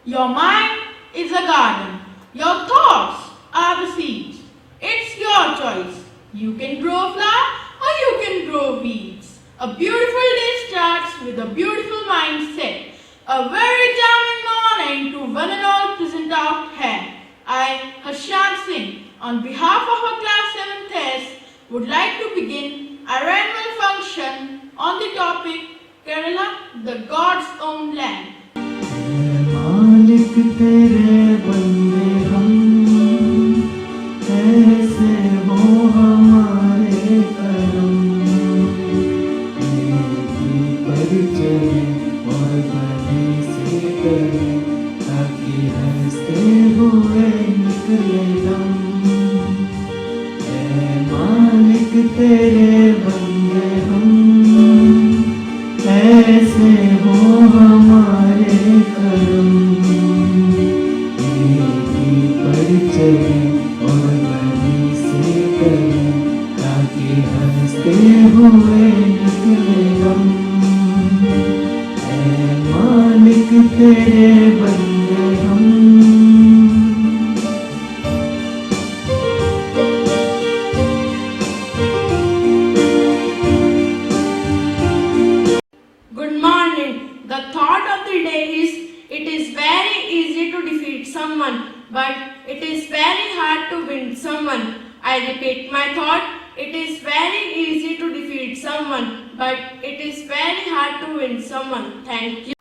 Your mind is a garden. Your thoughts are the seeds. It's your choice. You can grow flowers or you can grow weeds. A beautiful day starts with a beautiful mindset. A very charming morning to one and all present out here. I, Harshad Singh, on behalf of our class 7th S, would like to begin our annual function on the topic Kerala, the God's own land. मालिक तेरे बंदे हम ऐसे हो हमारे करम नेकी पर चले और भले से करे ताकि हंसते हुए निकले दम ऐ मालिक तेरे बंदे हम ऐसे हो हमारे करम नेकी पर चले और भली से करे ताकि हंसते हुए निकले हम ऐ मालिक तेरे बंदे हम Good morning. The thought of the day is it is very easy to defeat someone, but it is very hard to win someone. I repeat my thought. It is very easy to defeat someone, but it is very hard to win someone. Thank you.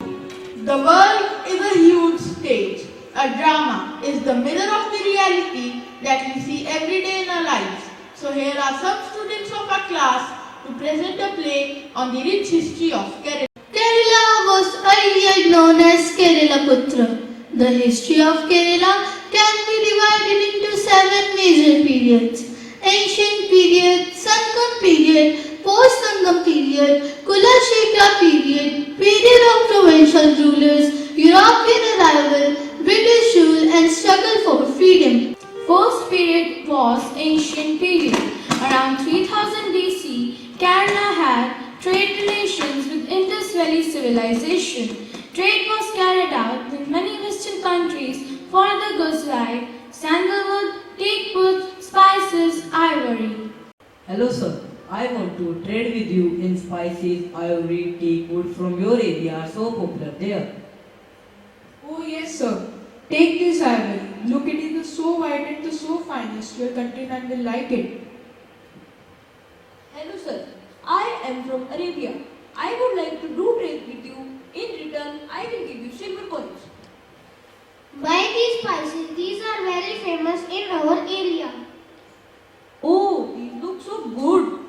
The world is a huge stage. A drama is the mirror of the reality that we see every day in our lives. So here are some students of our class to present a play on the rich history of Kerala. Kerala was earlier known as Kerala Putra. The history of Kerala can be divided into 7 major periods. Ancient period, Sangam period, post-Sangam period, Kulashekara period, period of provincial rulers, European arrival, British rule and struggle for freedom. First period was ancient period. Around 3000 BC, Kerala had trade relations with Indus Valley civilization. Trade was carried out with many western countries for the goods like sandalwood, teakwood, spices, ivory. Hello sir, I want to trade with you in spices, ivory, teakwood from your area are so popular there. Oh yes, sir. Take this ivory. Look, it is so white and the so finest. Your countrymen will like it. Hello sir, I am from Arabia. I would like to do trade with you. In return, I will give you silver coins. Buy these spices. These are very famous in our area. Oh, these look so good.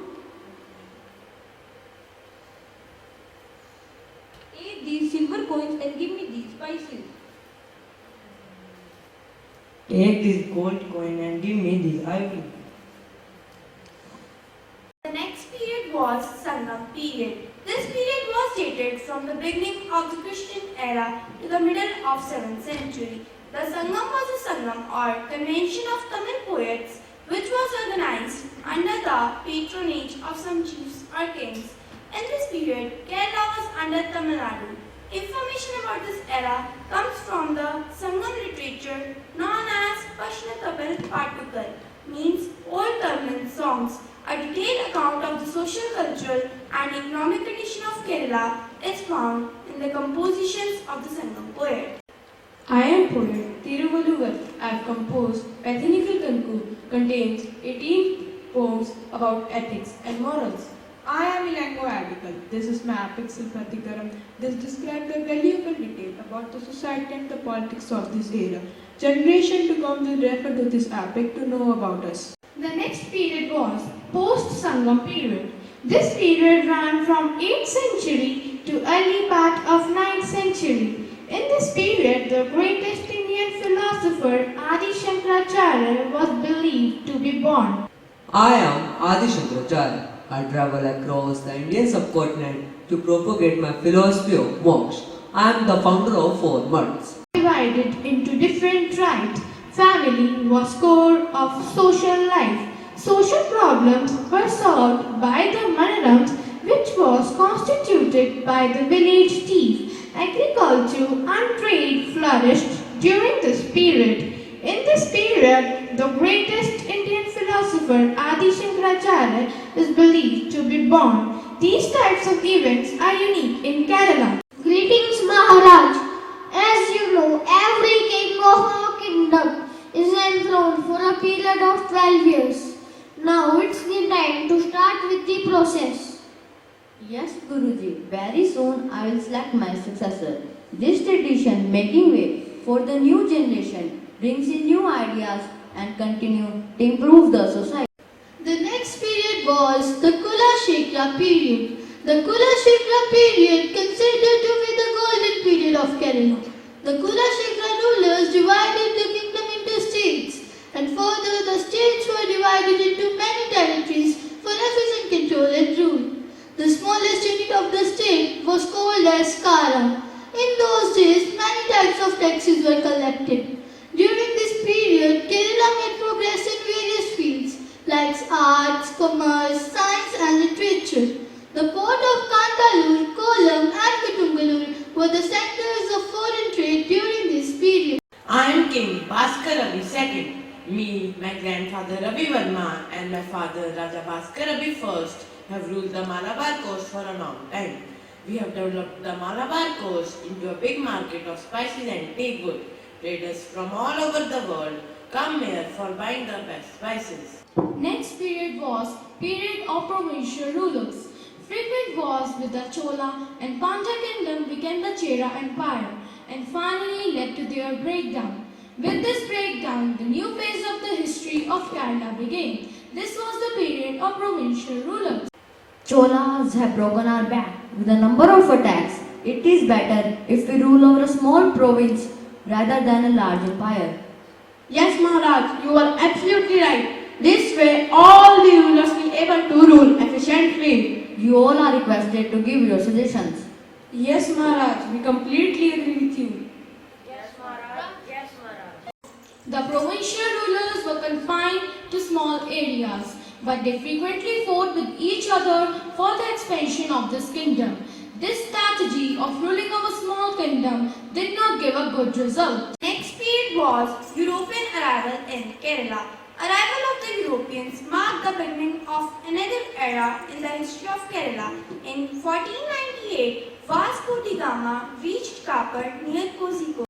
Take these silver coins and give me these spices. Take this gold coin and give me this ivory. The next period was Sangam period. This period was dated from the beginning of the Christian era to the middle of 7th century. The Sangam was a Sangam or convention of Tamil poets which was organized under the patronage of some chiefs or kings. In this period, Kerala was under Tamil Nadu. Information about this era comes from the Sangam literature known as Pashnatabil Patukal, means old Tamil songs. A detailed account of the social, cultural and economic condition of Kerala is found in the compositions of the Sangam poet. I am poet Tiruvalluvar. I have composed Pathinical Kanku, contains 18 poems about ethics and morals. I am Ilango Adical. This is my epic Vartika. This describes the valuable detail about the society and the politics of this era. Generation to come will refer to this epic to know about us. The next period was post-Sangam period. This period ran from 8th century to early part of 9th century. In this period, the greatest Indian philosopher Adi Shankaracharya was believed to be born. I am Adi Shankaracharya. I travel across the Indian subcontinent to propagate my philosophy of moksha. I am the founder of 4 months. Divided into different tribes. Family was core of social life. Social problems were solved by the manadams, which was constituted by the village chief agriculture and trade flourished during this period. In this period, the greatest Indian philosopher Adi Shankaracharya is believed to be born. These types of events are unique in Kerala. Greetings, Maharaj. As you know, every king of our kingdom is enthroned for a period of 12 years. Now it's the time to start with the process. Yes, Guruji, very soon I will select my successor. This tradition, making way for the new generation, brings in new ideas and continue to improve the society. The next period was the Kula Shekra period. The Kula Shekra period considered to be the golden period of Kerala. The Kula Shekra rulers divided the kingdom into states, and further the states were divided into many territories for efficient control and rule. The smallest unit of the state was called as Kara. In those days, many types of taxes were collected. During this period, Kerala made progress in various fields like arts, commerce, science and literature. The port of Kantalur, Kollam and Kutungalur were the centers of foreign trade during this period. I am King Bhaskar Ravi II. Me, my grandfather Ravi Verma and my father Raja Bhaskar Ravi I have ruled the Malabar coast for a long time. We have developed the Malabar coast into a big market of spices and tea wood. Traders from all over the world come here for buying the best spices. Next period was period of provincial rulers. Frequent wars with the Chola and Pandya kingdom became the Chera Empire and finally led to their breakdown. With this breakdown, the new phase of the history of Kerala began. This was the period of provincial rulers. Cholas have broken our back with a number of attacks. It is better if we rule over a small province rather than a large empire. Yes, Maharaj, you are absolutely right. This way, all the rulers will be able to rule efficiently. You all are requested to give your suggestions. Yes, Maharaj, we completely agree with you. The provincial rulers were confined to small areas, but they frequently fought with each other for the expansion of this kingdom. This strategy of ruling over small kingdom did not give a good result. Next period was European arrival in Kerala. Arrival of the Europeans marked the beginning of another era in the history of Kerala. In 1498, Vasco da Gama reached Kapar near Kozhikode.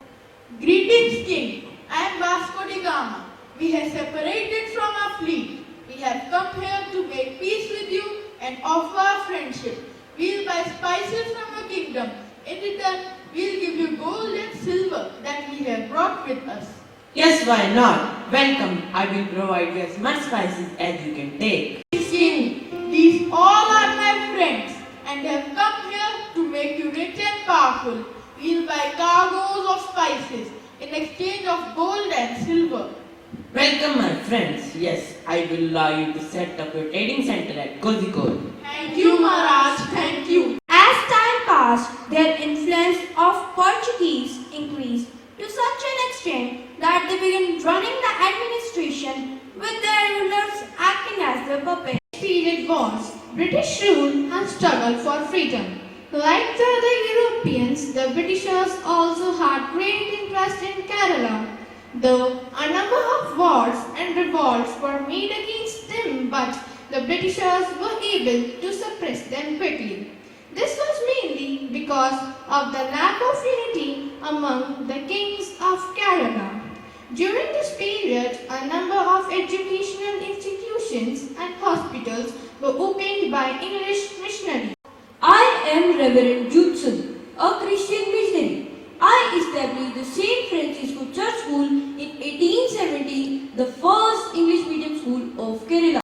Greetings, King. I am Vasco da Gama. We have separated from our fleet. We have come here to make peace with you and offer our friendship. We will buy spices from your kingdom. In return, we will give you gold and silver that we have brought with us. Yes, why not? Welcome. I will provide you as much spices as you can take. King, these all are my friends and have come here to make you rich and powerful. We will buy cargoes of spices in exchange of gold and silver. Welcome, my friends. Yes, I will allow you to set up your trading center at Kozhikode. Thank you, Maharaj. Thank you. As time passed, their influence of Portuguese increased to such an extent that they began running the administration with their rulers acting as their puppets. This period was British rule and struggle for freedom. Like the other Europeans, the Britishers also had great interest in Kerala. Though a number of wars and revolts were made against them, but the Britishers were able to suppress them quickly. This was mainly because of the lack of unity among the kings of Kerala. During this period, a number of educational institutions and hospitals were opened by English missionaries. I am Reverend Judson, a Christian missionary. I established the St. Francisco Church School in 1870, the first English medium school of Kerala.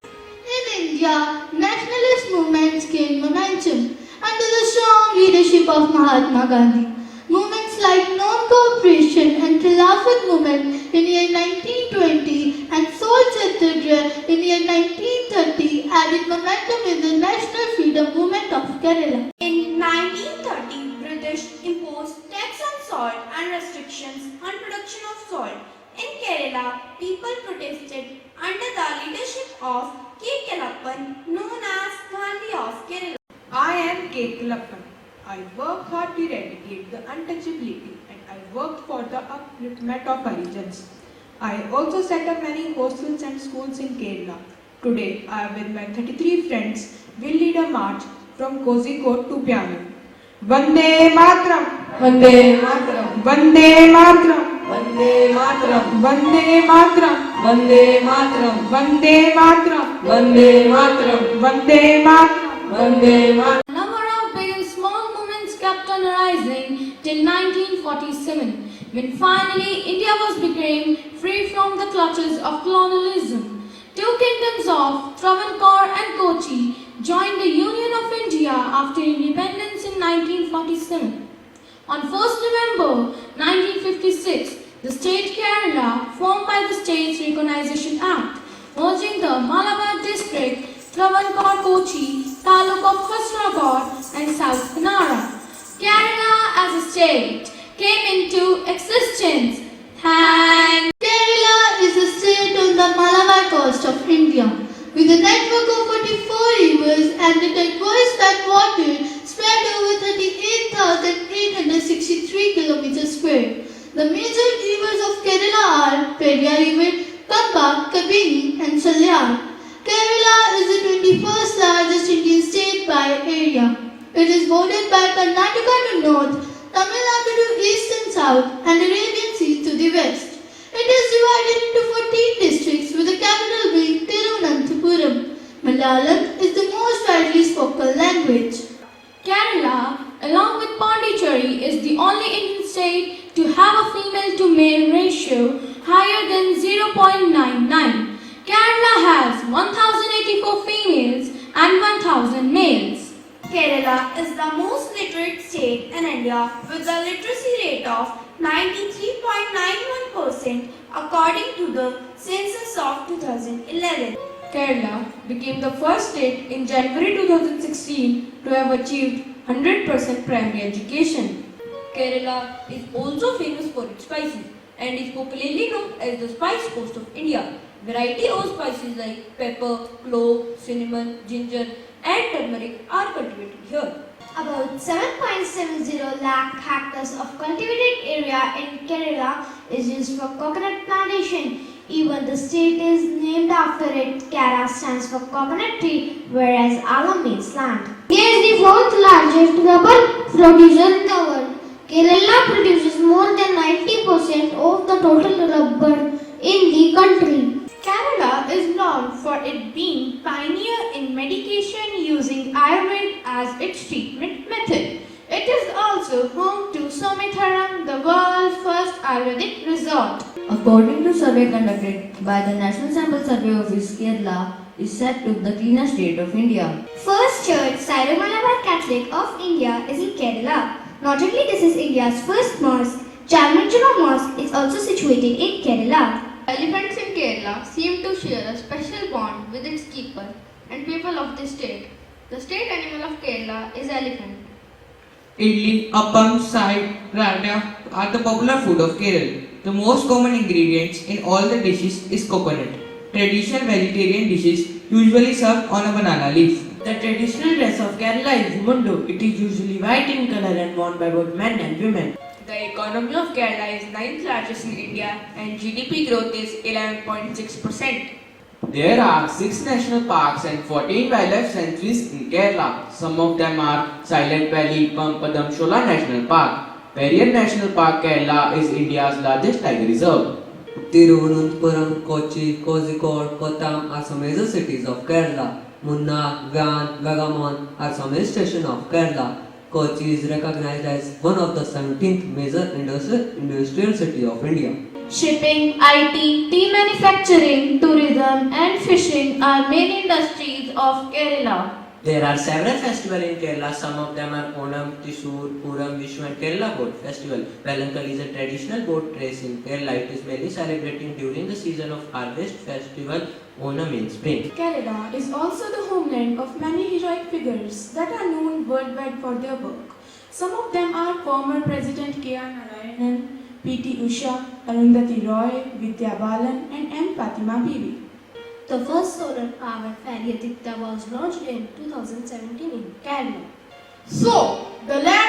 In India, nationalist movements gained momentum under the strong leadership of Mahatma Gandhi. Movements like non-cooperation and Khilafat movement in year 1920 and Salt Satyagraha in year 1930 added momentum in the national freedom movement of Kerala. In 1930, British imposed tax on salt and restrictions on production of salt. In Kerala, people protested under the leadership of K. Kelappan, known as Gandhi of Kerala. I am K. Kulappan. I work hard to eradicate the untouchability and I worked for the upliftment of origins. I also set up many hostels and schools in Kerala. Today, I, with my 33 friends, will lead a march from Kozhikode to Piano. Vande Matram! Vande Mataram. Vande Matram! Vande Mataram. Vande Matram! Vande Mataram. Vande Matram! Vande Mataram. Vande Matram! Vande Mataram. A number of big and small movements kept on arising till 1947, when finally India was became free from the clutches of colonialism. Two kingdoms of Travancore and Kochi joined the Union of India after independence in 1947. On 1st November 1956, the state Kerala, formed by the States Recognition Act, merging the Malabar district, Travancore, Kochi, Taluk of Khosrogod and South Kanara. Kerala as a state came into existence. Thanks. Kerala is a state on the Malabar coast of India, with a network of 44 rivers and a turquoise that water spread over 38,863 kilometers square. The major rivers of Kerala are Periyar River, Pamba, Kabini and Salyan. Kerala is the 21st largest Indian state by area. It is bordered by Karnataka to north, Tamil Nadu to east and south, and Arabian Sea to the west. It is divided into 14 districts with the capital being Tirunanthapuram. Malayalam is the most widely spoken language. Kerala, along with Pondicherry, is the only Indian state to have a female to male ratio higher than 0.99. Kerala has 1,084 females and 1,000 males. Kerala is the most literate state in India with a literacy rate of 93.91% according to the census of 2011. Kerala became the first state in January 2016 to have achieved 100% primary education. Kerala is also famous for its spices and is popularly known as the spice coast of India. Variety of spices like pepper, clove, cinnamon, ginger and turmeric are cultivated here. About 7.70 lakh hectares of cultivated area in Kerala is used for coconut plantation. Even the state is named after it. Kara stands for coconut tree, whereas Alam means land. India is the fourth largest rubber producer in the world. Kerala produces more than 90% of the total rubber in the country. Kerala is known for it being pioneer in medication using Ayurveda as its treatment method. It is also home to Somatharam, the world's first Ayurvedic resort. According to survey conducted by the National Sample Survey Office, Kerala is said to be the cleanest state of India. First church, Syro-Malabar Catholic of India, is in Kerala. Not only this is India's first mosque, Chamanjana Mosque is also situated in Kerala. Elephants in Kerala seem to share a special bond with its keeper and people of the state. The state animal of Kerala is elephant. Idli, appam, side, rada are the popular food of Kerala. The most common ingredients in all the dishes is coconut. Traditional vegetarian dishes usually served on a banana leaf. The traditional dress of Kerala is mundo. It is usually white in color and worn by both men and women. The economy of Kerala is 9th largest in India and GDP growth is 11.6%. There are 6 national parks and 14 wildlife sanctuaries in Kerala. Some of them are Silent Valley, Pampadam Shola National Park. Periyar National Park, Kerala is India's largest tiger reserve. Tiruvananthapuram, Kochi, Kozhikode, Kottayam are some major cities of Kerala. Munnar, Van, Vagamon are some hill stations of Kerala. Kochi is recognized as one of the 17th major industrial city of India. Shipping, IT, tea manufacturing, tourism and fishing are main industries of Kerala. There are several festivals in Kerala. Some of them are Onam, Thrissur, Puram, Vishu and Kerala Boat Festival. Velankal is a traditional boat race in Kerala. It is mainly celebrated during the season of harvest festival Onam in spring. Kerala is also the homeland of many heroic figures that are known worldwide for their work. Some of them are former President K.R. Narayanan, P.T. Usha, Arundhati Roy, Vidya Balan and M. Fatima Bibi. The first solar powered ferry Aditya was launched in 2017 in Kerala. So, the land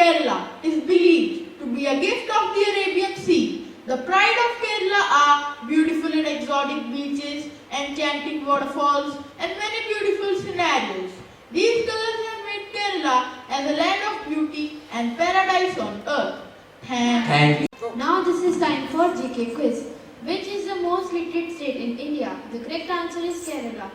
Kerala is believed to be a gift of the Arabian Sea. The pride of Kerala are beautiful and exotic beaches, enchanting waterfalls, and many beautiful scenarios. These colors have made Kerala as a land of beauty and paradise on earth. Thank you. Now this is time for GK quiz. Which is the most literate state in India? The correct answer is Kerala.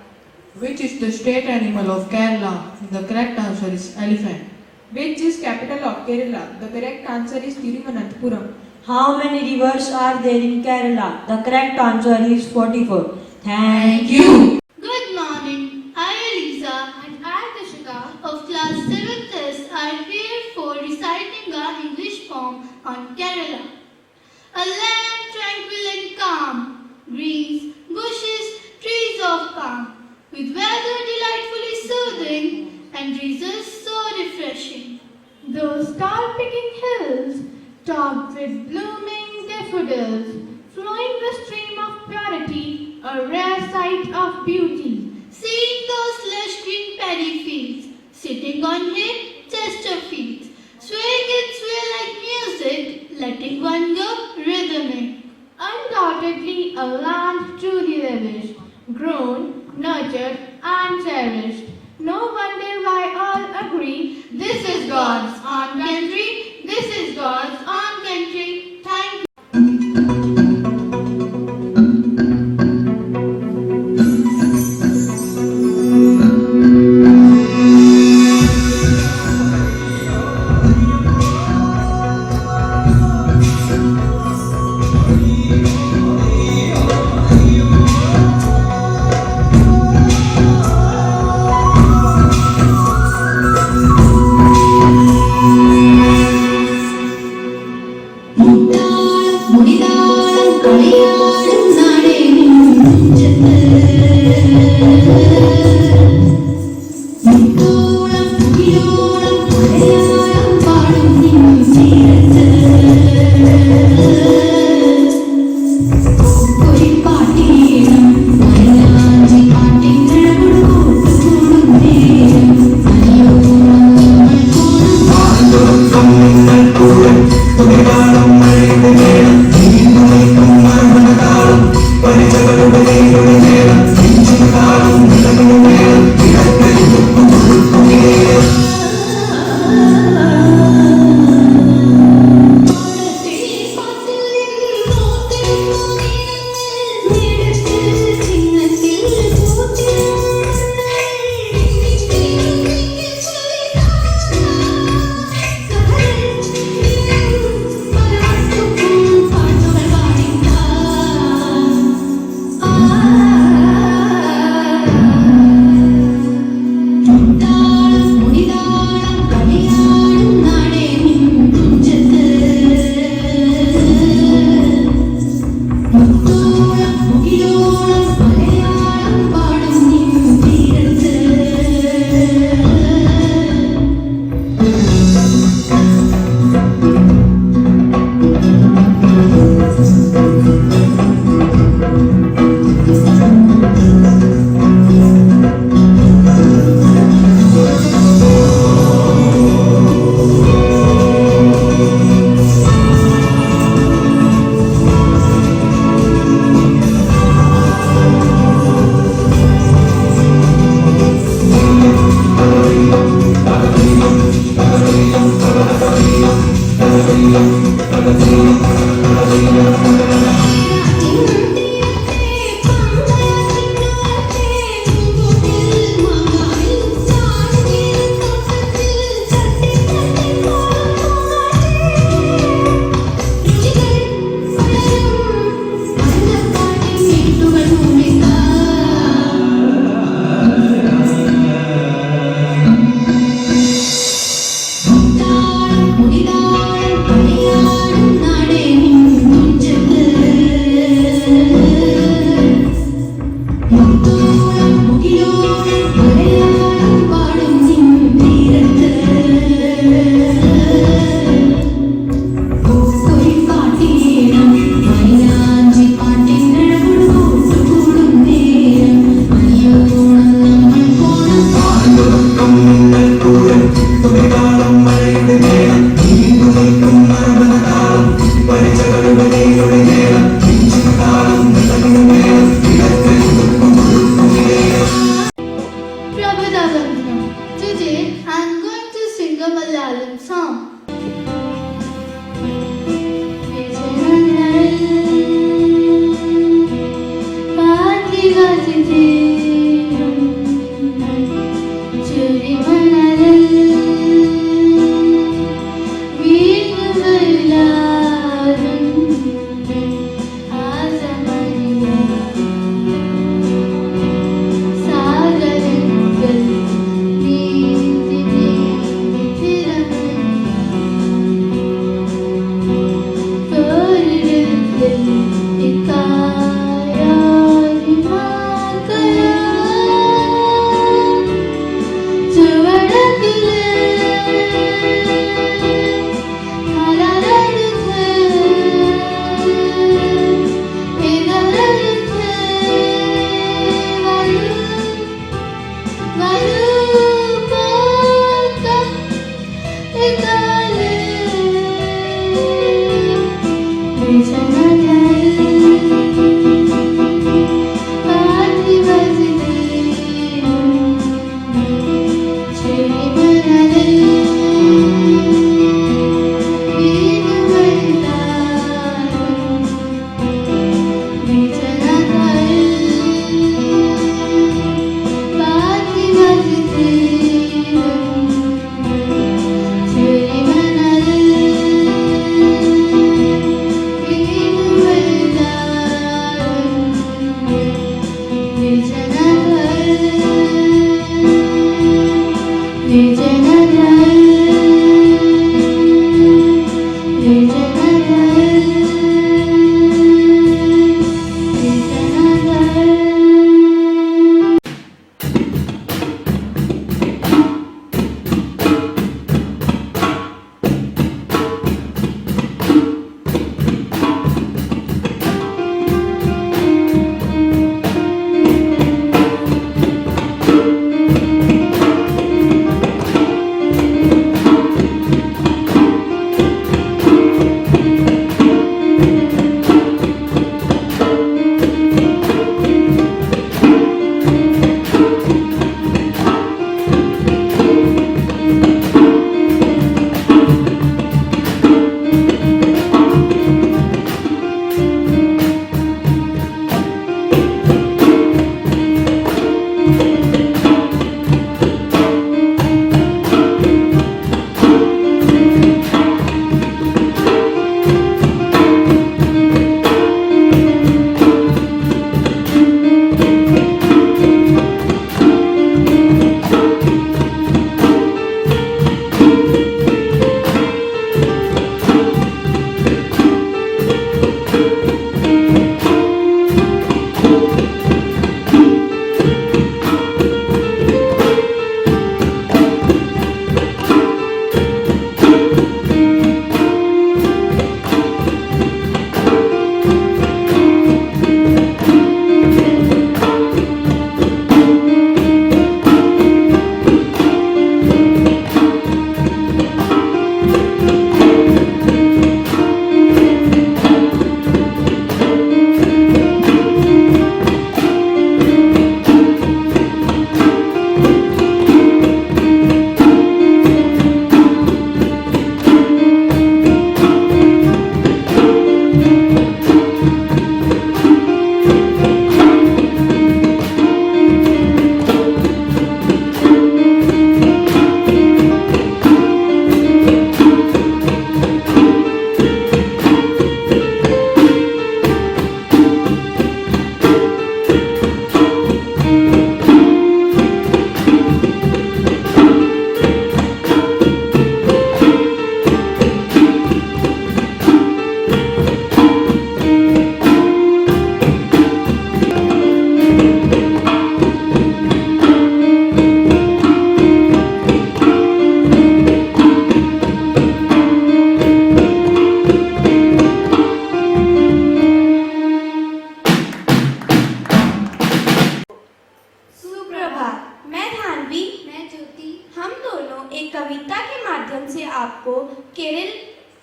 Which is the state animal of Kerala? The correct answer is elephant. Which is capital of Kerala? The correct answer is Thiruvananthapuram. How many rivers are there in Kerala? The correct answer is 44. Thank you. Good morning. I, Elisa, And I, Kashika. of class 7th are here for reciting our English poem on Kerala. A land tranquil and calm, greens, bushes, trees of palm, with weather delightfully soothing and breezes so refreshing. Those star-picking hills, topped with blooming daffodils, flowing the stream of purity, a rare sight of beauty. Seeing those lush green paddy fields, sitting on hay Chesterfields, swaying and sway like music, letting one go rhythmic. Undoubtedly a land truly lavished, grown, nurtured and cherished. No wonder why all agree, this is God's own country, this is God's own country. Thank you. മുടിതാളം കളിയാടും നാടേ നിൻ Thunchath I'm going to sing a Malayalam song.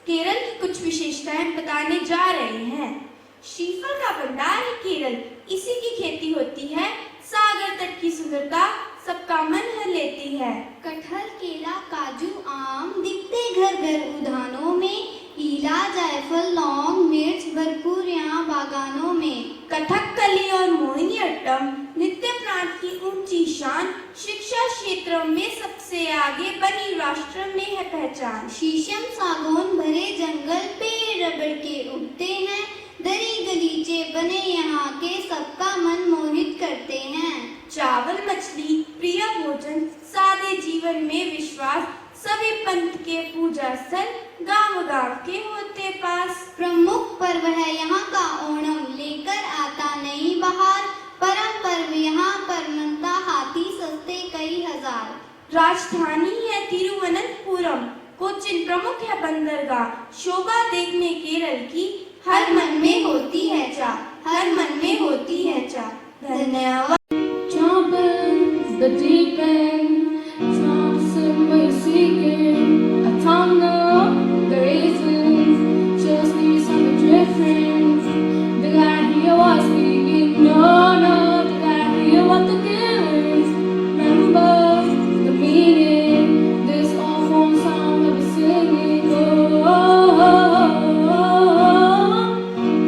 Kerala की कुछ विशेषताएं बताने जा रहे हैं। श्रीफल का भंडार है केरल, इसी की खेती होती है। सागर तट की सुंदरता सबका मन हर लेती है। कटहल, केला, काजू, आम दिखते घर घर उद्यानों में, ईला, जायफल, लौंग, मिर्च भरपूर यहाँ बागानों में। कथकली और मोहिनीअट्टम नृत्य प्रांत की ऊंची शान, शिक्षा क्षेत्र में सबसे आगे बनी राष्ट्र में है पहचान। शीशम, सागौन भरे जंगल, पेड़ रबड़ के उगते हैं, दरी गलीचे बने यहाँ के सबका मन मोहित करते हैं। चावल मछली प्रिय भोजन, सादे जीवन में विश्वास, सभी पंथ के पूजा स्थल गांव गांव के होते पास। प्रमुख पर्व है यहाँ का ओणम, लेकर आता नई बहार, परम पर्व यहाँ पर मनता हाथी सस्ते कई हजार। राजधानी है तिरुवनंतपुरम, कोचिन प्रमुख है बंदरगाह, शोभा देखने केरल की हर मन में होती है चाह, हर मन में होती है चाह। धन्यवाद। Jump in the deep end, trying to sit where you're seeking. I don't know the reason, just need something different. The guy here was speaking, no, the guy here what the deal is. Remember the meaning, this awful song that we're singing.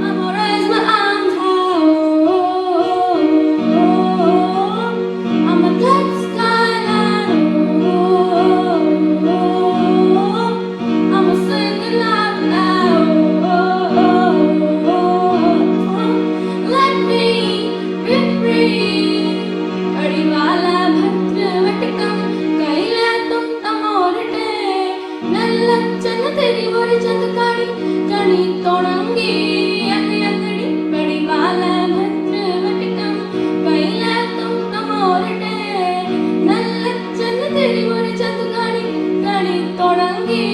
I'm gonna raise my arms high. I'm a good skyline. I'm a singing out loud. Let me be free. अड़ीवाला भद्र वटकम कैला तुम तमोरटे नल्लचन तेरी बोरी चंदकाड़ी कणी तोड़ंगी अकड़ी अड़ीवाला भद्र वटकम कैला तुम तमोरटे नल्लचन तेरी बोरी चंदकाड़ी कणी तोड़ंगी